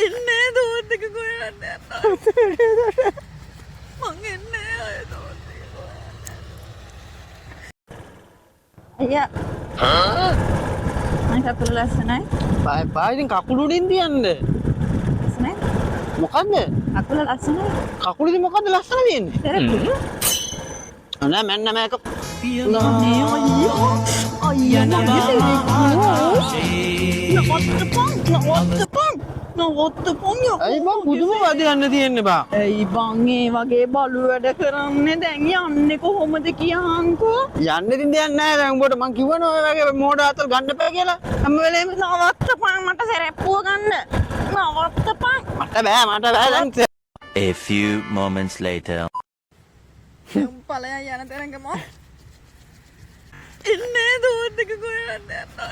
එන්නේ දෝත් එක ගොයන්න යනවා. මං එන්නේ අය දෝත් එක ගොයන්න. අයියා. මම කකුල ලස්සනයි. බය ඉතින් කකුල උඩින් තියන්න. ලස්සනයි. මොකද්ද? කකුල ලස්සනයි. කකුලේදී මොකද්ද ලස්සන තියෙන්නේ? සරප්පු. නෑ මන්න මේක. අයියා නවත්තපන්. අයි බං පුදුම වැඩ යන්න තියෙන්නේ බං. ඇයි බං ඒ වගේ බලු වැඩ කරන්නේ දැන් යන්නේ කොහොමද කියහන්කෝ? යන්න ඉතින් දෙයක් නෑ දැන් උඹට මං කිව්වනේ ඔය වගේ මෝඩ ආතල් ගන්න එපා කියලා. හැම වෙලේම නවත්තපන් මට සරප්පුව ගන්න. නවත්තපන්. මට බෑ දැන්. A few moments later. ඵලයන් යන තරංගම එන්නේ දෝත් එක ගොයන්න යනවා.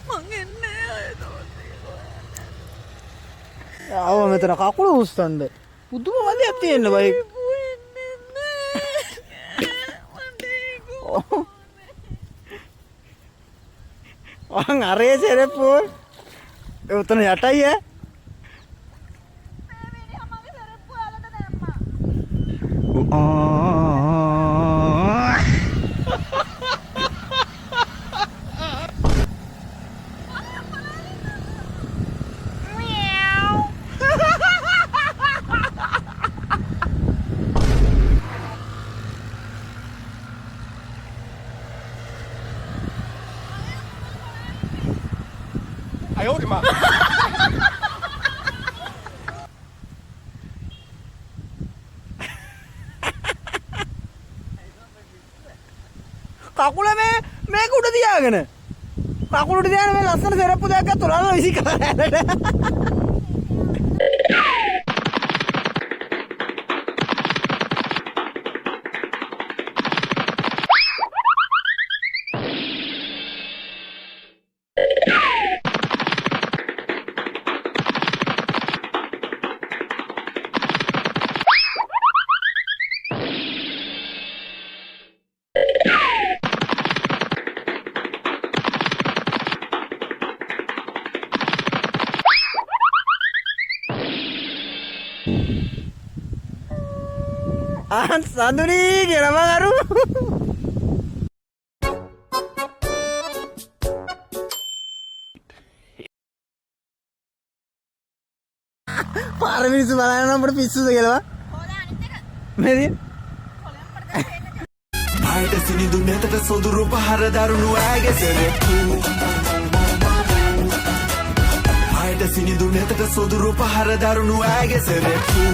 මං එන්නේ අය දෝත් එක ගොයන්න. ආව මෙතන කකුල උස්සන්ද. පුදුම වැඩක් තියෙන්නේ බයි. ඔහන් අරේ සරප්පු. ඒ උතන යටයි ඈ. කකුල මේක උඩ තියාගෙන කකුල උඩ තියාගෙන මේ ලස්සන සරප්පු දැක්කත් උලන විසි කරලා සඳුරි කියලා මං අරු පාර මිනිස්සු බලන්න අපිට පිස්සුද කියලා මේදී ආයත සිනිඳු නැතට සොදුරු පහර දරුණු ඇගසරෙප්පු ආයත සිනිඳු නැතට සොදුරු පහර දරුණු ඇගසරෙප්පු